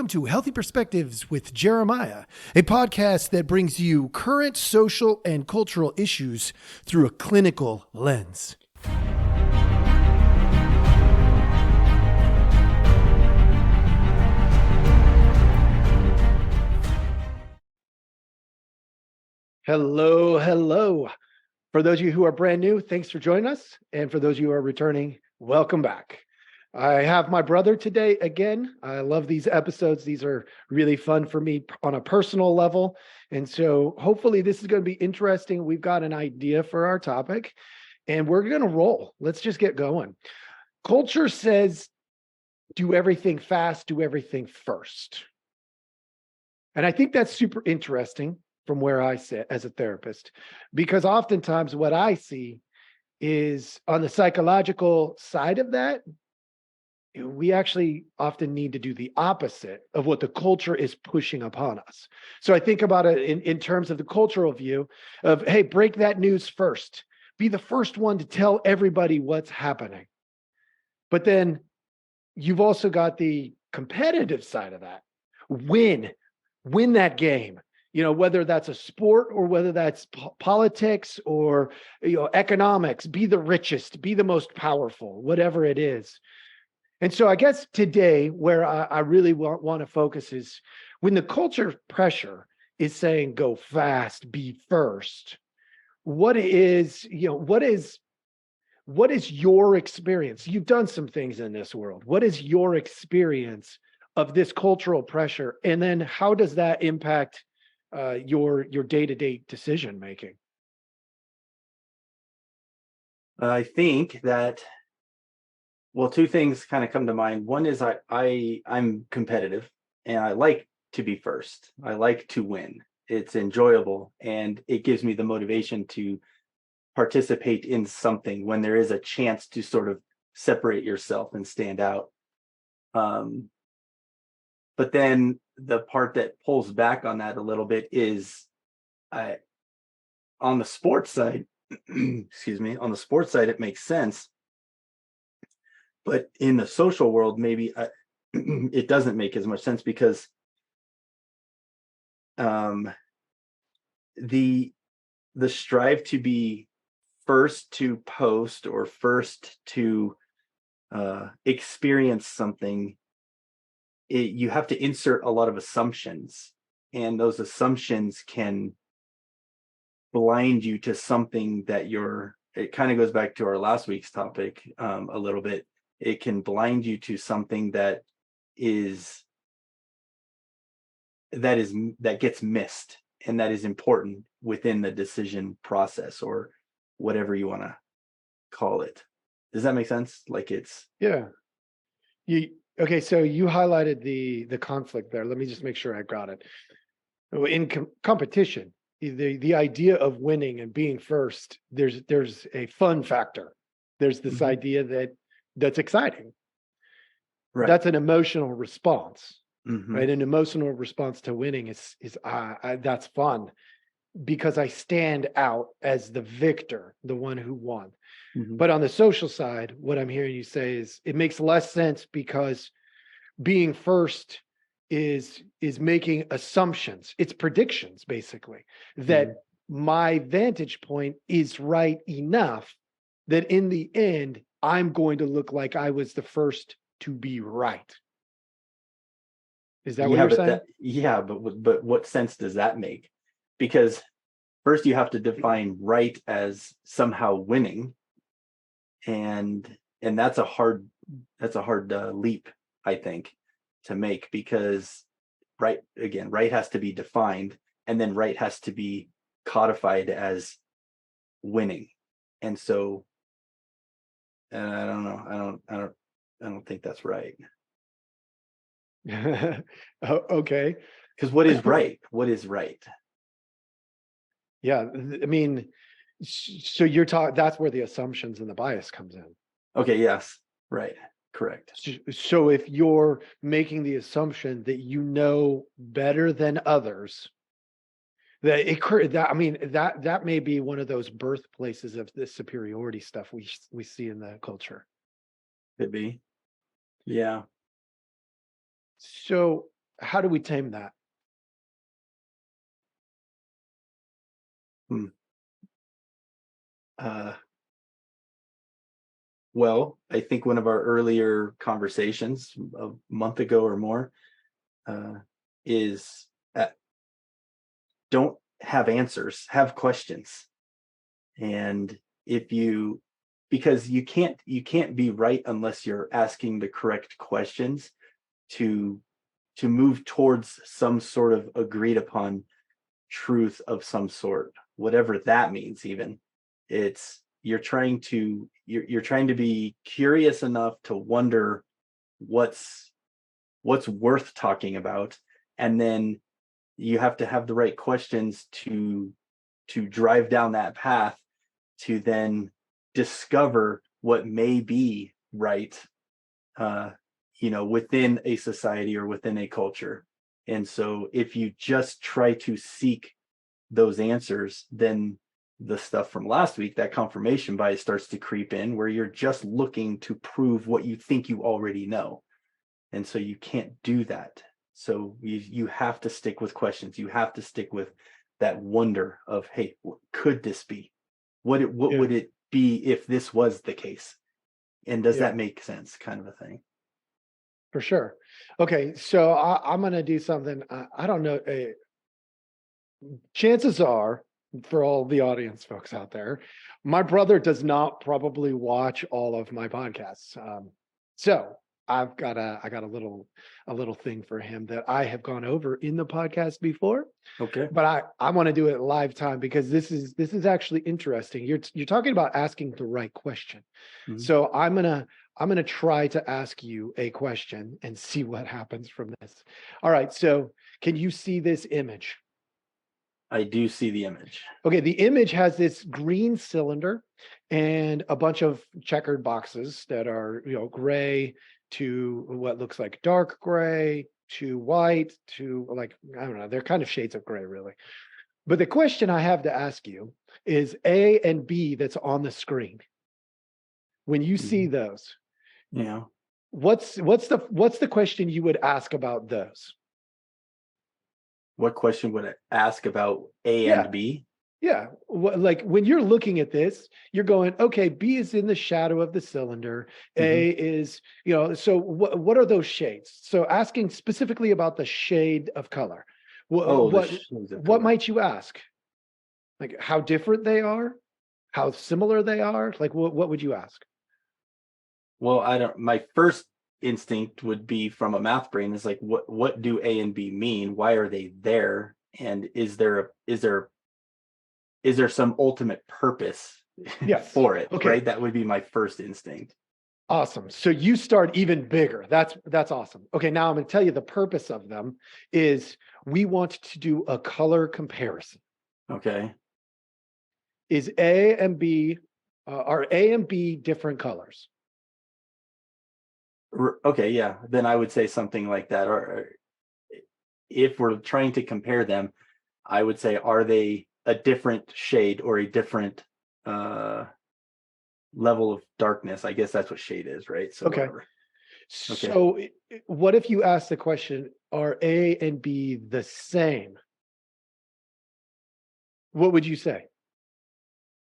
to Healthy Perspectives with Jeremiah, a podcast that brings you current social and cultural issues through a clinical lens. Hello. For those of you who are brand new, thanks for joining us. And for those of you who are returning, welcome back. I have my brother today again. I love these episodes. These are really fun for me on a personal level. And so hopefully this is going to be interesting. We've got an idea for our topic and we're going to roll. Let's just get going. Culture says, do everything fast, do everything first. And I think that's super interesting from where I sit as a therapist, because oftentimes what I see is on the psychological side of that, we actually often need to do the opposite of what the culture is pushing upon us. So I think about it in terms of the cultural view of, hey, break that news first. Be the first one to tell everybody what's happening. But then you've also got the competitive side of that. Win that game. You know, whether that's a sport or whether that's politics or, economics, be the richest, be the most powerful, whatever it is. And so I guess today where I really want to focus is when the culture pressure is saying go fast, be first. What is your experience? You've done some things in this world. What is your experience of this cultural pressure? And then how does that impact your day-to-day decision making? I think that, well, two things kind of come to mind. One is I'm competitive and I like to be first. I like to win. It's enjoyable and it gives me the motivation to participate in something when there is a chance to sort of separate yourself and stand out. But then the part that pulls back on that a little bit is on the sports side, on the sports side, it makes sense. But in the social world, maybe it doesn't make as much sense because the strive to be first to post or first to experience something, you have to insert a lot of assumptions, and those assumptions can blind you to something that it kind of goes back to our last week's topic a little bit. It can blind you to something that gets missed and that is important within the decision process or whatever you want to call it. Does that make sense? Yeah. Okay, so you highlighted the conflict there. Let me just make sure I got it. In competition, the idea of winning and being first, there's a fun factor. There's this idea that's exciting. Right. That's an emotional response. Right? An emotional response to winning is that's fun because I stand out as the victor, the one who won. But on the social side, what I'm hearing you say is it makes less sense because being first is making assumptions. It's predictions, basically, that my vantage point is right enough that in the end, I'm going to look like I was the first to be right. Is that what you're saying? But what sense does that make? Because first you have to define right as somehow winning. And that's a hard leap, I think, to make, because right has to be defined, and then right has to be codified as winning. And so I don't know. I don't think that's right. Okay. Because what is right? What is right? Yeah, I mean, so you're talking, that's where the assumptions and the bias comes in. Okay, yes, right, correct. So if you're making the assumption that you know better than others, that may be one of those birthplaces of the superiority stuff we see in the culture. Could be. Yeah. So how do we tame that? Hmm. Uh, well, I think one of our earlier conversations a month ago or more is don't have answers, have questions. And if you, because you can't be right unless you're asking the correct questions to move towards some sort of agreed upon truth of some sort, whatever that means. Even it's you're trying to be curious enough to wonder what's worth talking about, and then you have to have the right questions to drive down that path to then discover what may be right, uh within a society or within a culture. And so if you just try to seek those answers, then the stuff from last week, that confirmation bias, starts to creep in, where you're just looking to prove what you think you already know. And so you can't do that. So you have to stick with questions. You have to stick with that wonder of, hey, could this be? What Yeah, would it be if this was the case? And does yeah, that make sense, kind of a thing? for sure. Okay, so I'm gonna do something. I don't know. Chances are, for all the audience folks out there, my brother does not probably watch all of my podcasts. So I got a little thing for him that I have gone over in the podcast before, Okay. but I want to do it live time because this is actually interesting. You're talking about asking the right question. Mhm. So I'm gonna try to ask you a question and see what happens from this. All right. So can you see this image? I do see the image. Okay, the image has this green cylinder and a bunch of checkered boxes that are, gray to what looks like dark gray to white to, like, I don't know, they're kind of shades of gray, really. But the question I have to ask you is A and B that's on the screen. When you see Mhm. those, Yeah. what's the question you would ask about those? What question would I ask about A Yeah. and B? Yeah, like when you're looking at this, you're going, okay, B is in the shadow of the cylinder. Mhm. A is, so what are those shades? So asking specifically about the shade of color. What Oh, the what shades of what color. might you ask? Like how different they are, how similar they are? Like what would you ask? Well, I don't. My first instinct would be, from a math brain, is like, what do A and B mean? Why are they there? And is there some ultimate purpose Yes. for it? Okay. Right. That would be my first instinct. Awesome. So you start even bigger. That's awesome. Okay, now I'm going to tell you the purpose of them is we want to do a color comparison. Okay. Is A and B are A and B different colors? Okay. Yeah. Then I would say something like that. Or if we're trying to compare them, I would say, are they a different shade or a different uh level of darkness? I guess that's what shade is, right? So Okay. whatever. Okay. So what if you ask the question, are A and B the same? What would you say?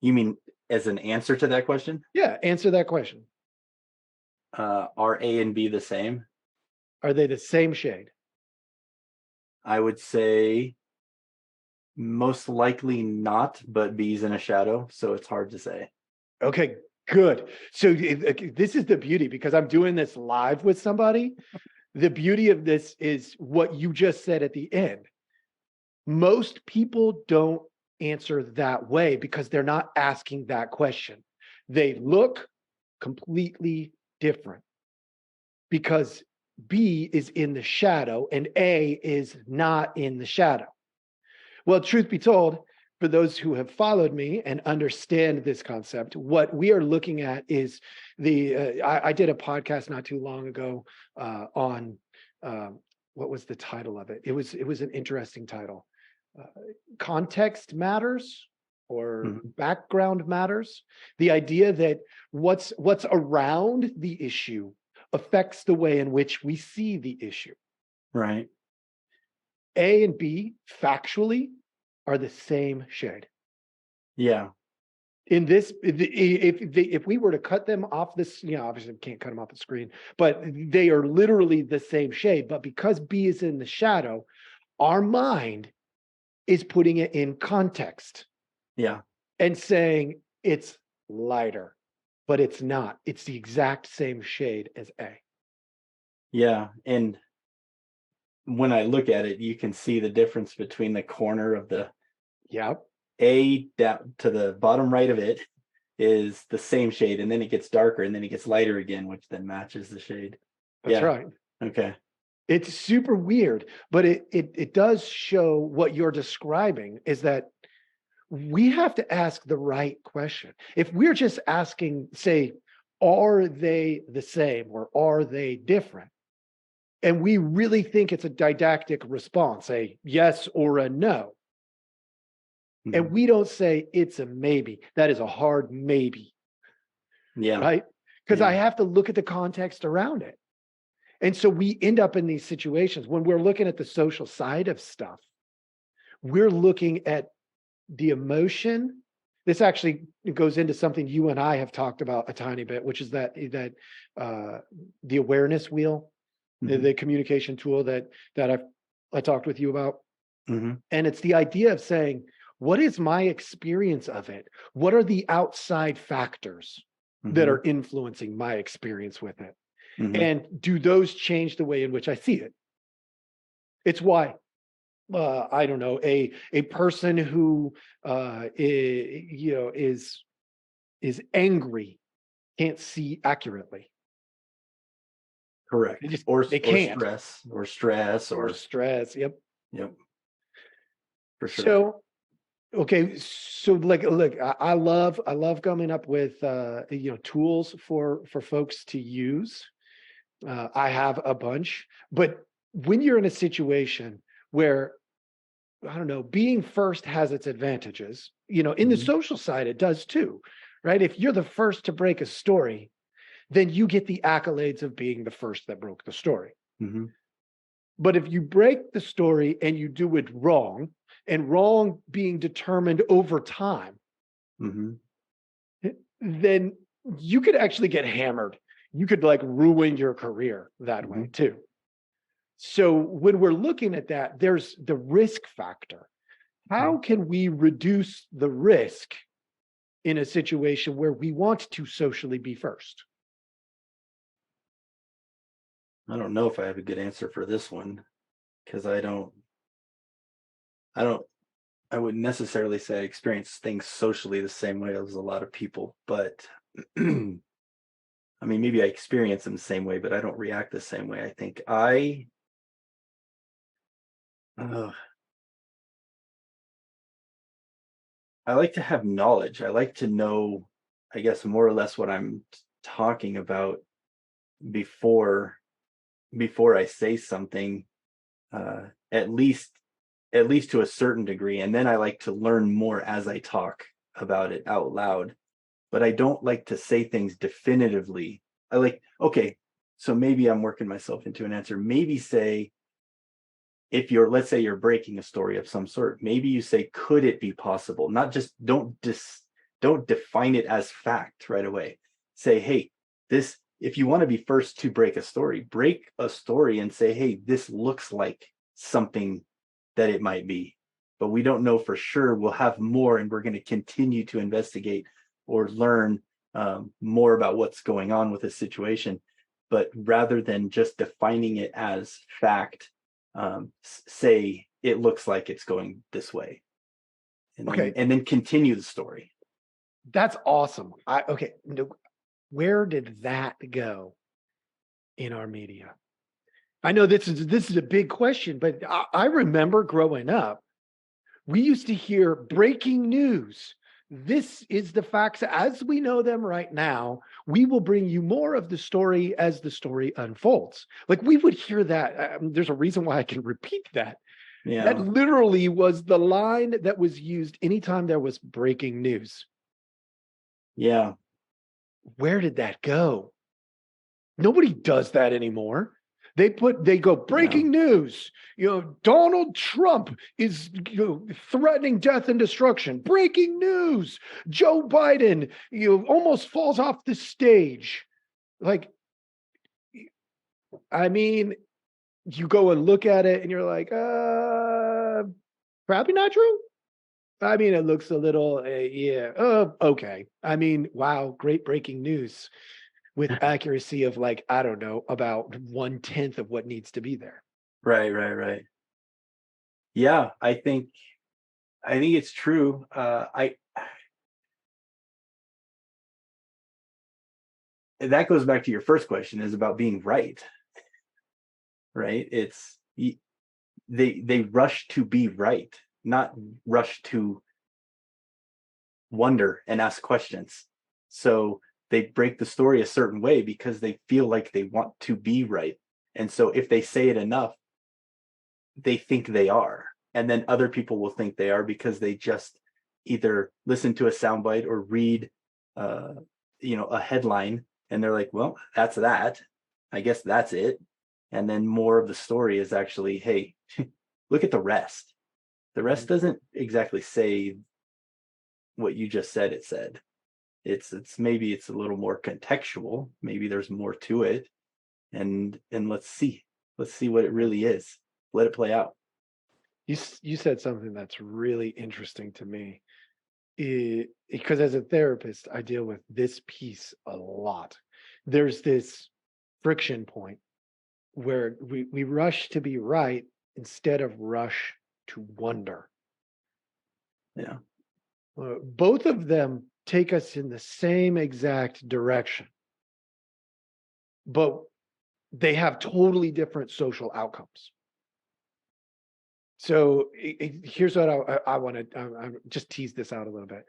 You mean as an answer to that question? Yeah, answer that question. Are A and B the same? Are they the same shade? I would say most likely not, but B's in a shadow, so it's hard to say. Okay, good. So this is the beauty because I'm doing this live with somebody. The beauty of this is what you just said at the end. Most people don't answer that way because they're not asking that question. They look completely different because B is in the shadow and A is not in the shadow. Well, truth be told, for those who have followed me and understand this concept, what we are looking at is I did a podcast not too long ago on what was the title of it? It was an interesting title. Uh, Context matters or Mhm. background matters. The idea that what's around the issue affects the way in which we see the issue. Right. A and B factually are the same shade. Yeah. In this, if we were to cut them off this, obviously we can't cut them off the screen, but they are literally the same shade. But because B is in the shadow, our mind is putting it in context Yeah. and saying it's lighter, but it's not. It's the exact same shade as A. Yeah. And when I look at it, you can see the difference between the corner of the Yep. A down to the bottom right of it is the same shade, and then it gets darker, and then it gets lighter again, which then matches the shade. That's Yeah. right. Okay. It's super weird, but it does show what you're describing is that we have to ask the right question. If we're just asking, say, are they the same or are they different? And we really think it's a didactic response, a yes or a no. And Mhm. we don't say it's a maybe. That is a hard maybe, Yeah. right? Because Yeah. I have to look at the context around it. And so we end up in these situations when we're looking at the social side of stuff, we're looking at the emotion. This actually goes into something you and I have talked about a tiny bit, which is that the awareness wheel, Mhm. the communication tool that I talked with you about. Mhm. And it's the idea of saying, what is my experience of it? What are the outside factors that Mhm. are influencing my experience with it? Mhm. And do those change the way in which I see it? It's why I don't know, a person who is angry can't see accurately. They Correct. just Or they can't. stress Or or stress. Yep. yep, for sure. So okay, so like look, I love coming up with tools for folks to use. I have a bunch, but when you're in a situation where I don't know, being first has its advantages. In the Mhm. social side, it does too, right? If you're the first to break a story, then you get the accolades of being the first that broke the story. Mhm. But if you break the story and you do it wrong, and wrong being determined over time, Mhm. then you could actually get hammered. You could like ruin your career that way Mhm. too. So when we're looking at that, there's the risk factor. How can we reduce the risk in a situation where we want to socially be first? I don't know if I have a good answer for this one because I don't I wouldn't necessarily say I experience things socially the same way as a lot of people, but I mean, maybe I experience them the same way, but I don't react the same way. I think uh, I like to have knowledge. I like to know, I guess, more or less what I'm talking about before I say something. Uh, at least to a certain degree, and then I like to learn more as I talk about it out loud. But I don't like to say things definitively. I like, okay, so maybe I'm working myself into an answer. Maybe say, if you're, let's say you're breaking a story of some sort, maybe you say, could it be possible? Not just don't define it as fact right away. Say, hey, this, if you want to be first to break a story and say, hey, this looks like something that it might be, but we don't know for sure. We'll have more, and we're going to continue to investigate or learn more about what's going on with this situation. But rather than just defining it as fact, say it looks like it's going this way, Okay, and then continue the story. that's awesome. Okay, where did that go in our media? I know this is a big question, but I remember growing up, we used to hear breaking news. This is the facts as we know them right now. We will bring you more of the story as the story unfolds. Like we would hear that. There's a reason why I can repeat that. That Yeah. literally was the line that was used anytime there was breaking news. Yeah. Where did that go? Nobody does that anymore. They go breaking news. Donald Trump is threatening death and destruction. Breaking news. Joe Biden, almost falls off the stage. Like, I mean, you go and look at it and you're like, probably not true. I mean, it looks a little, okay. I mean, wow, great breaking news with accuracy of like, I don't know, about 1/10 of what needs to be there. Right. Yeah, I think it's true. That goes back to your first question, is about being right. Right? It's they rush to be right, not rush to wonder and ask questions. So they break the story a certain way because they feel like they want to be right. And so if they say it enough, they think they are. And then other people will think they are because they just either listen to a soundbite or read a headline, and they're like, well, that's that. I guess that's it. And then more of the story is actually, hey, look at the rest. The rest doesn't exactly say what you just said it said. It's maybe it's a little more contextual. Maybe there's more to it. And let's see what it really is. Let it play out. You said something that's really interesting to me. Because as a therapist, I deal with this piece a lot. There's this friction point where we rush to be right instead of rush to wonder. Yeah. Both of them take us in the same exact direction, but they have totally different social outcomes. So here's what I want to just tease this out a little bit.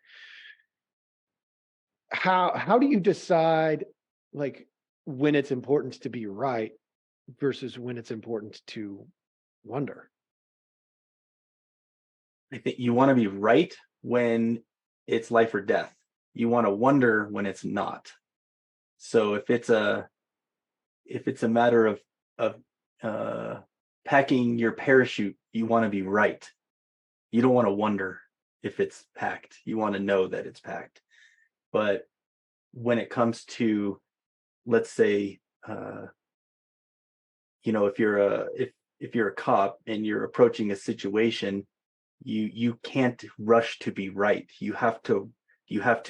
How do you decide, like, when it's important to be right versus when it's important to wonder? I think you want to be right when it's life or death. You want to wonder when it's not. So if it's a matter of packing your parachute, you want to be right. You don't want to wonder if it's packed. You want to know that it's packed. But when it comes to, let's say, if you're a cop and you're approaching a situation, you can't rush to be right. You have to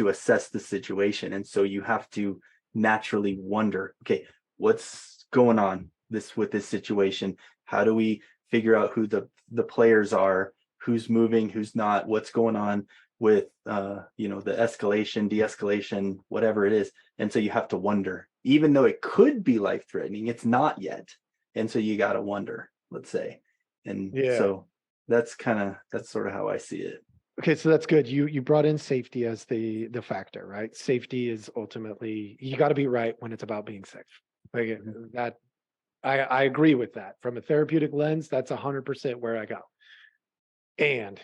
assess the situation, and so you have to naturally wonder, okay, what's going on with this situation? How do we figure out who the players are, who's moving, who's not, what's going on with the escalation, de-escalation, whatever it is. And so you have to wonder, even though it could be life-threatening, it's not yet. And so you got to wonder, let's say. And so that's sort of how I see it. Okay, so that's good. You brought in safety as the factor, right? Safety is ultimately, you got to be right when it's about being safe. Like that, I agree with that. From a therapeutic lens, that's 100% where I go. And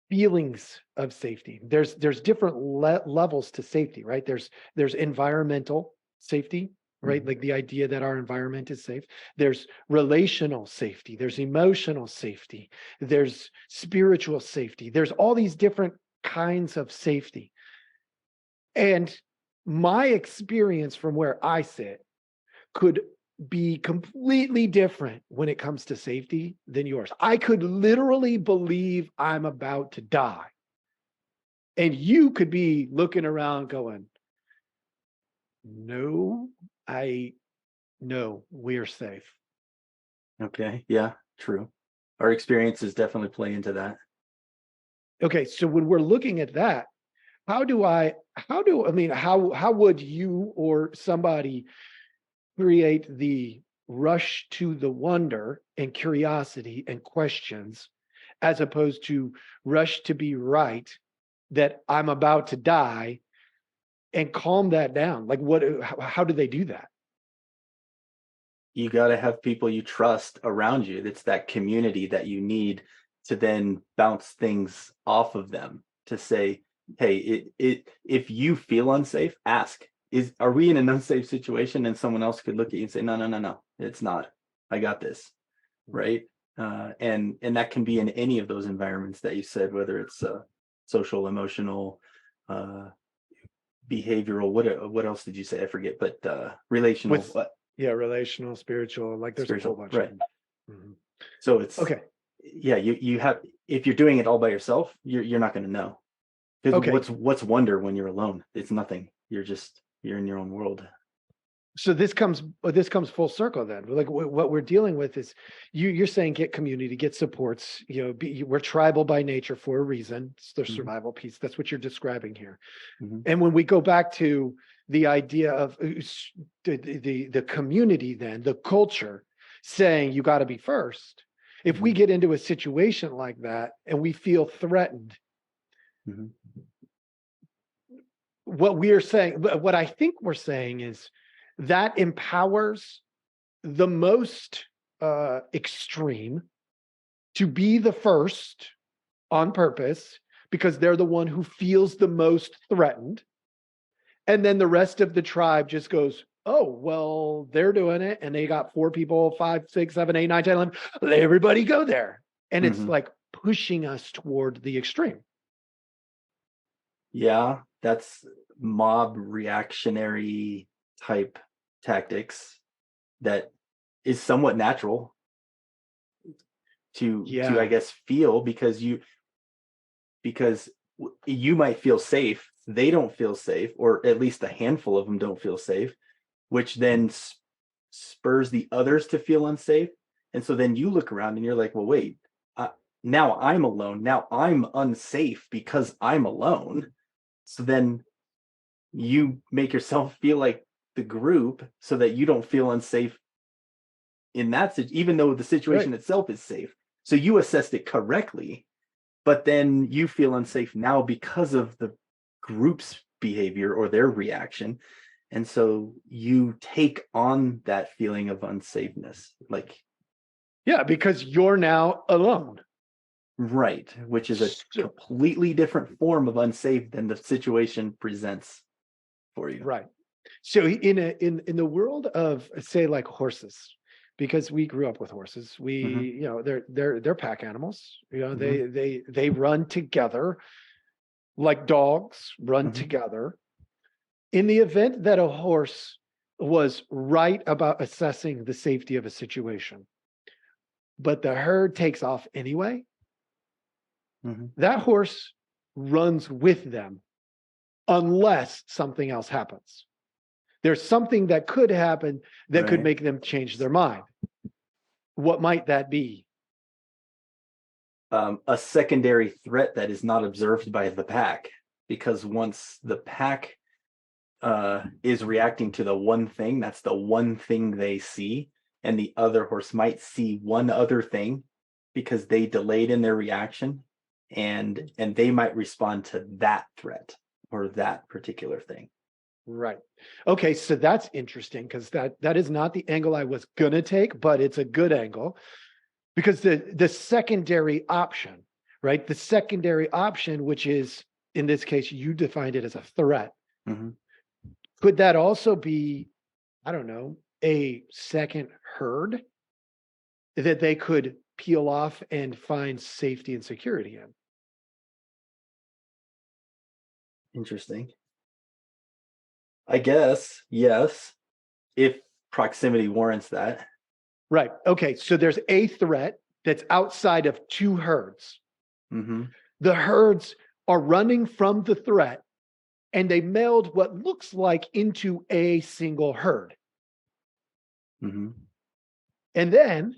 feelings of safety. There's different levels to safety, right? There's environmental safety, right? Like the idea that our environment is safe. There's relational safety. There's emotional safety. There's spiritual safety. There's all these different kinds of safety. And my experience from where I sit could be completely different when it comes to safety than yours. I could literally believe I'm about to die. And you could be looking around going, no, we're safe. Okay. Yeah, true. Our experiences definitely play into that. Okay. So when we're looking at that, how would you or somebody create the rush to the wonder and curiosity and questions, as opposed to rush to be right, that I'm about to die, and calm that down? Like, how do they do that? You got to have people you trust around you. It's that community that you need to then bounce things off of them, to say, hey, if you feel unsafe, ask. are we in an unsafe situation? And someone else could look at you and say, no, no, no, no, it's not. I got this. Right. And that can be in any of those environments that you said, whether it's social, emotional, behavioral, what else did you say? I forget, but relational, With relational, spiritual, like there's a whole spiritual, bunch right. of them. Mhm. So it's Okay. Yeah, you have, if you're doing it all by yourself, you're not going to know. Because Okay. what's wonder when you're alone? It's nothing. You're in your own world. So this comes full circle then. Like what we're dealing with is you're saying get community, get supports, we're tribal by nature for a reason. It's the survival piece. That's what you're describing here. And when we go back to the idea of the community, then the culture saying you got to be first. If we get into a situation like that and we feel threatened, what I think we're saying is that empowers the most extreme to be the first on purpose because they're the one who feels the most threatened. And then the rest of the tribe just goes, oh, well, they're doing it. And they got 4 people, 5, 6, 7, 8, 9, 10, 11. Let everybody go there. And it's like pushing us toward the extreme. Yeah, that's mob reactionary type tactics that is somewhat natural to I guess feel, because you might feel safe, they don't feel safe, or at least a handful of them don't feel safe, which then spurs the others to feel unsafe. And so then you look around and you're like, well, wait, now I'm alone, now I'm unsafe because I'm alone. So then you make yourself feel like the group so that you don't feel unsafe in that, even though the situation itself is safe. So you assessed it correctly, but then you feel unsafe now because of the group's behavior or their reaction. And so you take on that feeling of unsafeness. Because you're now alone. Right, which is a completely different form of unsafe than the situation presents for you. Right. So in the world of, say, like horses, because we grew up with horses, they're pack animals. They run together like dogs run together. In the event that a horse was right about assessing the safety of a situation, but the herd takes off anyway, that horse runs with them unless something else happens. There's something that could happen that could make them change their mind. What might that be? A secondary threat that is not observed by the pack, because once the pack is reacting to the one thing, that's the one thing they see, and the other horse might see one other thing because they delayed in their reaction, and they might respond to that threat or that particular thing. Right. Okay, so that's interesting, because that is not the angle I was gonna take, but it's a good angle, because the secondary option, right? The secondary option, which is, in this case, you defined it as a threat. Could that also be, I don't know, a second herd that they could peel off and find safety and security in? Interesting. I guess, yes, if proximity warrants that. Right. Okay. So there's a threat that's outside of 2 herds. The herds are running from the threat, and they meld what looks like into a single herd. And then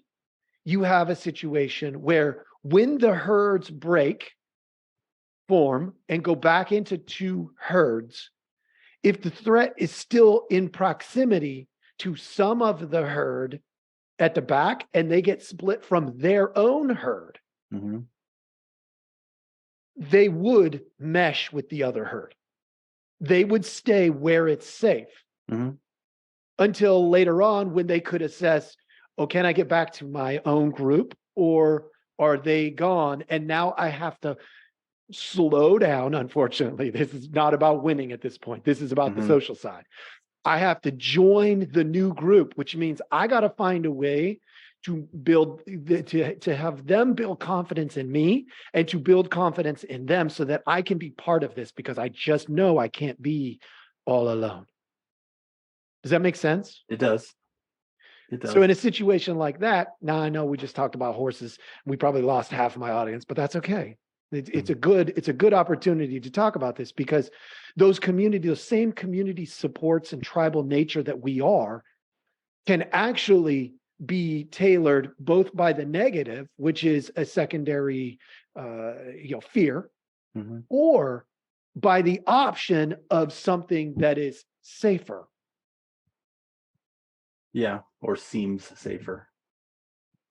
you have a situation where when the herds form and go back into 2 herds, if the threat is still in proximity to some of the herd at the back and they get split from their own herd, they would mesh with the other herd. They would stay where it's safe until later on, when they could assess, oh, can I get back to my own group, or are they gone? And now I have to slow down. Unfortunately, this is not about winning at this point. This is about the Mhm. social side. I have to join the new group, which means I got to find a way to build to have them build confidence in me and to build confidence in them so that I can be part of this because I just know I can't be all alone. Does that make sense? It does. It So in does. a situation like that, now I know we just talked about horses. We probably lost half of my audience, but that's okay. It's a good opportunity to talk about this because those same community supports and tribal nature that we are can actually be tailored both by the negative, which is a secondary fear, Mhm. or by the option of something that is safer. Yeah, or seems safer.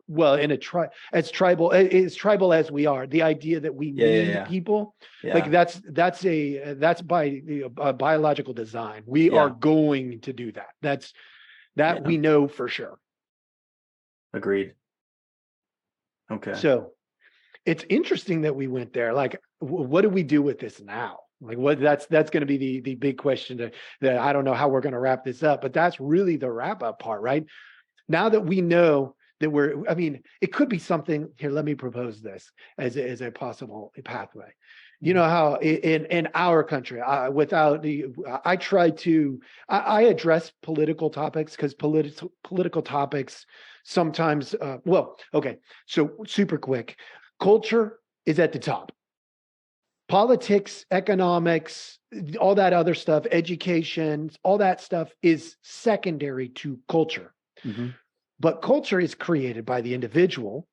Well, in as tribal as we are, the idea that we Yeah, yeah, need yeah. people, like Yeah, that's by the biological design. We are yeah, going to do that. That yeah. we know for sure. Agreed. Okay. So it's interesting that we went there. Like, what do we do with this now? Like, what that's going to be the big question that I don't know how we're going to wrap this up, but that's really the wrap up part, right? Now that we know that I mean, it could be something here. Let me propose this as a possible pathway. You know how in our country, I try to, I address political topics because political topics sometimes, okay. So super quick, culture is at the top. Politics, economics, all that other stuff, education, all that stuff is secondary to culture. Mhm. But culture is created by the individual.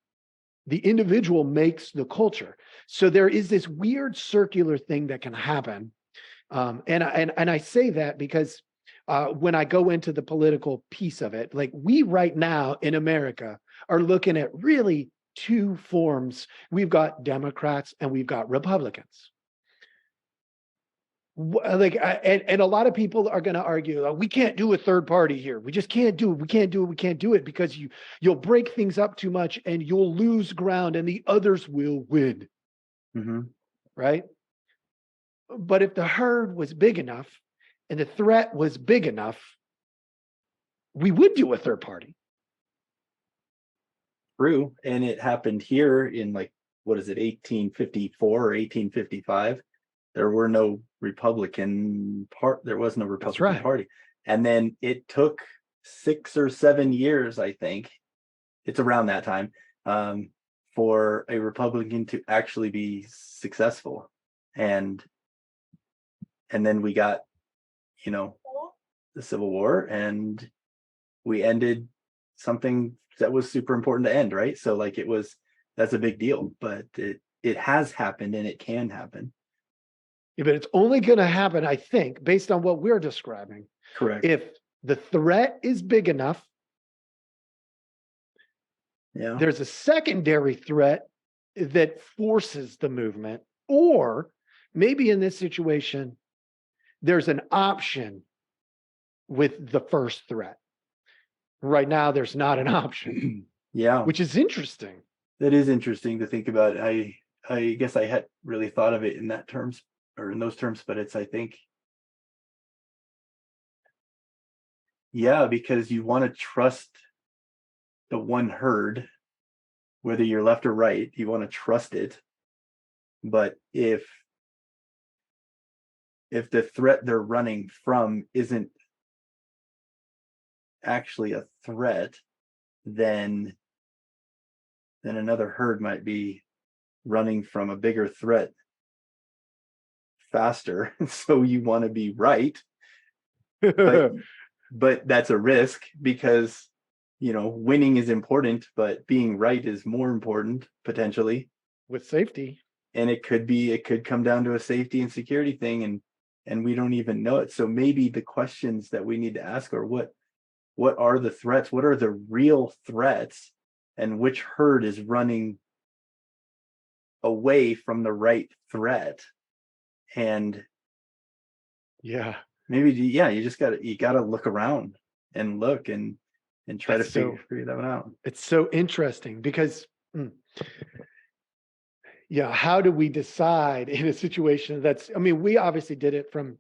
The individual makes the culture. So there is this weird circular thing that can happen. And I say that because when I go into the political piece of it, like we right now in America are looking at really two forms. We've got Democrats and we've got Republicans. And a lot of people are going to argue we can't do a third party here. We just can't do it. We can't do it. We can't do it because you'll break things up too much and you'll lose ground and the others will win. Mhm. Right. But if the herd was big enough and the threat was big enough, we would do a third party. True. And it happened here in like, what is it, 1854 or 1855? There were no Republican there was no That's Republican right. Party. And then it took 6 or 7 years, I think. It's around that time, for a Republican to actually be successful. And then we got, you know, the Civil War and we ended something that was super important to end, right? So like that's a big deal, but it has happened and it can happen. Yeah, but it's only going to happen, I think, based on what we're describing, Correct. if the threat is big enough. Yeah. There's a secondary threat that forces the movement, or maybe in this situation, there's an option with the first threat. Right now, there's not an option, Yeah. which is interesting. That is interesting to think about. I guess I had really thought of it in that terms or in those terms, but I think, yeah, because you want to trust the one herd, whether you're left or right, you want to trust it. But if the threat they're running from isn't actually a threat, then another herd might be running from a bigger threat faster. So you want to be right, but that's a risk because winning is important, but being right is more important potentially with safety. And it could come down to a safety and security thing, and we don't even know it. So maybe the questions that we need to ask are what are the threats? What are the real threats? And which herd is running away from the right threat? And yeah, maybe you just gotta look around and look and try to figure that one out. It's so interesting because Yeah, how do we decide in a situation that's, I mean, we obviously did it from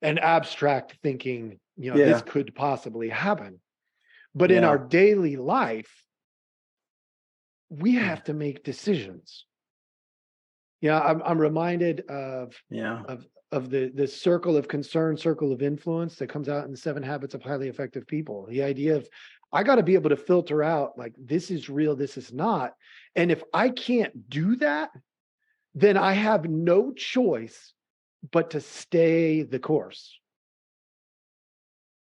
an abstract thinking, this Yeah. could possibly happen. But in Yeah. our daily life, we Yeah. have to make decisions. Yeah, I'm reminded Yeah. of the circle of concern, circle of influence that comes out in the 7 Habits of Highly Effective People. The idea of I got to be able to filter out like this is real, this is not. And if I can't do that, then I have no choice but to stay the course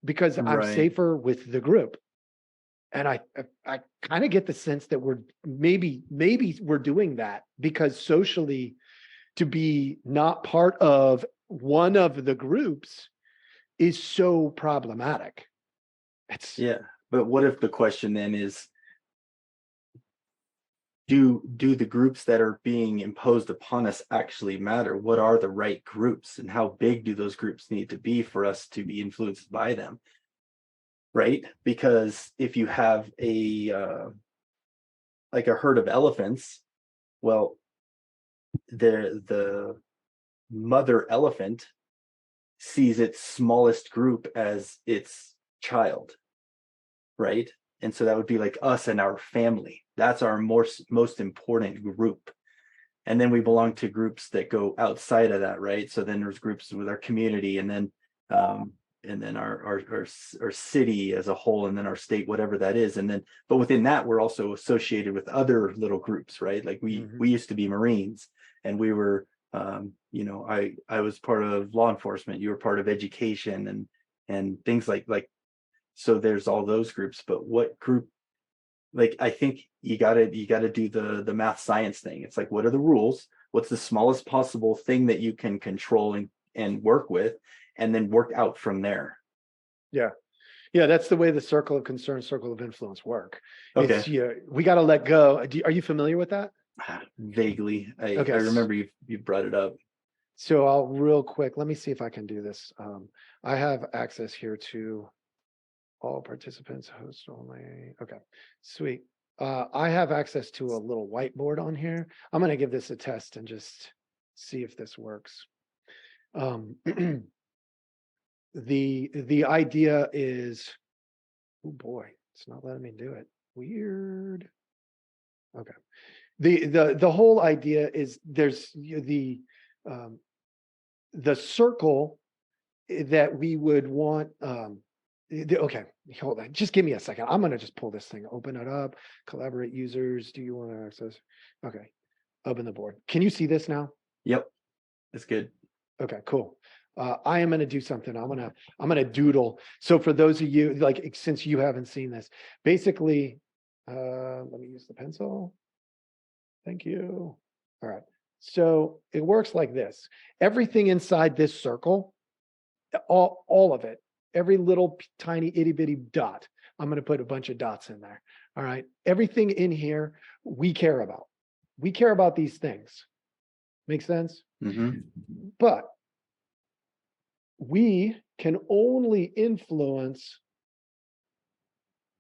because I'm Right. safer with the group. And I kind of get the sense that we're maybe we're doing that because socially to be not part of one of the groups is so problematic. It's Yeah. But what if the question then is, do the groups that are being imposed upon us actually matter? What are the right groups, and how big do those groups need to be for us to be influenced by them? Right? Because if you have a like a herd of elephants, well, the mother elephant sees its smallest group as its child, right? And so that would be like us and our family. That's our most important group. And then we belong to groups that go outside of that, right? So then there's groups with our community, and then our city as a whole, and then our state, whatever that is. And then, but within that, we're also associated with other little groups, right? Like we used to be Marines, and we were, I was part of law enforcement. You were part of education, and things like. So there's all those groups, but what group? Like I think you gotta do the math science thing. It's like, what are the rules? What's the smallest possible thing that you can control and work with, and then work out from there. yeah. Yeah, that's the way the circle of concern, circle of influence work. Okay. It's yeah, we got to let go. Are you familiar with that? Vaguely. I Okay, remember you brought it up. so I'll real quick. Let me see if I can do this. I have access here to all participants, host only. Okay, sweet. I have access to a little whiteboard on here. I'm going to give this a test and just see if this works. Um, the idea is, oh boy, it's not letting me do it. Weird. Okay. The whole idea is there's um, the circle that we would want. Okay, hold on. Just give me a second. I'm gonna just pull this thing, open it up, collaborate users. Do you want to access? Okay, open the board. Can you see this now? Yep, that's good. Okay, cool. I am gonna do something. I'm gonna doodle. So for those of you like since you haven't seen this, basically, let me use the pencil. Thank you. All right. So it works like this. Everything inside this circle, all of it, every little tiny itty bitty dot, I'm going to put a bunch of dots in there. All right. Everything in here we care about. We care about these things. Make sense? Mm-hmm. But we can only influence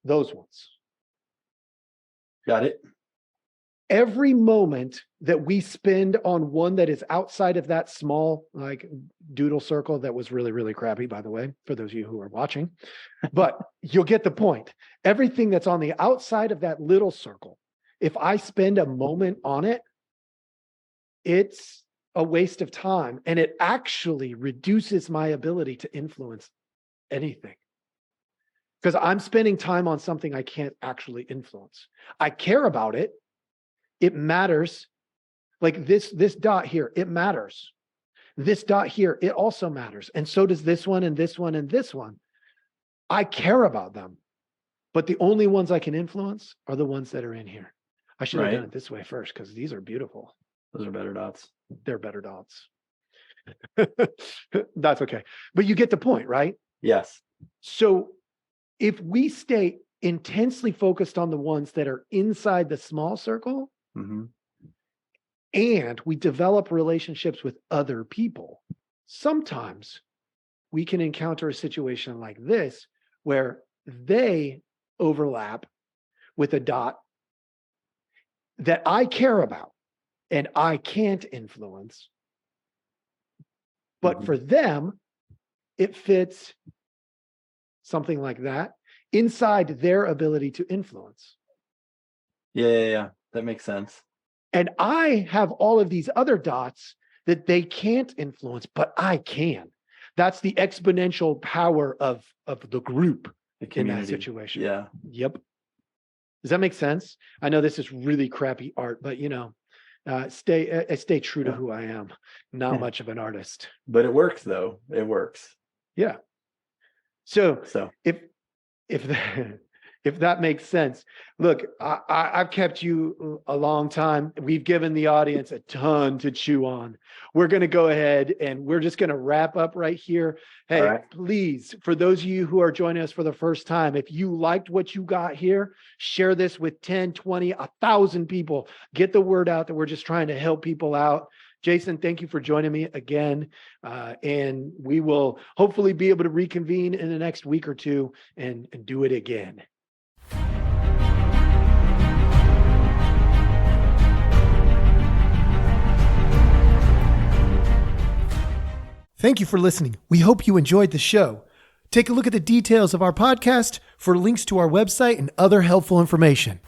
those ones. Got it. Every moment that we spend on one that is outside of that small like doodle circle that was really, really crappy, by the way, for those of you who are watching, but you'll get the point. Everything that's on the outside of that little circle, if I spend a moment on it, it's a waste of time, and it actually reduces my ability to influence anything because I'm spending time on something I can't actually influence. I care about it. It matters. Like this dot here, it matters. This dot here, it also matters. And so does this one and this one and this one. I care about them. But the only ones I can influence are the ones that are in here. I should have done Right. it this way first because these are beautiful. Those are better dots. They're better dots. That's okay. But you get the point, right? Yes. So if we stay intensely focused on the ones that are inside the small circle, Mm-hmm. and we develop relationships with other people, sometimes we can encounter a situation like this where they overlap with a dot that I care about. and I can't influence. But Mhm. for them, it fits something like that inside their ability to influence. Yeah. That makes sense. And I have all of these other dots that they can't influence, but I can. That's the exponential power of the group The in that community. situation. Yeah. Yep. Does that make sense? I know this is really crappy art, but stay true to Yeah. who I am. Not much of an artist. But it works though. It works. Yeah. So So if that, if that makes sense, look, I've kept you a long time. We've given the audience a ton to chew on. We're going to go ahead and we're just going to wrap up right here. Hey, All right. please, for those of you who are joining us for the first time, if you liked what you got here, share this with 10, 20, 1,000 people. Get the word out that we're just trying to help people out. Jason, thank you for joining me again. And we will hopefully be able to reconvene in the next week or two and do it again. Thank you for listening. We hope you enjoyed the show. Take a look at the details of our podcast for links to our website and other helpful information.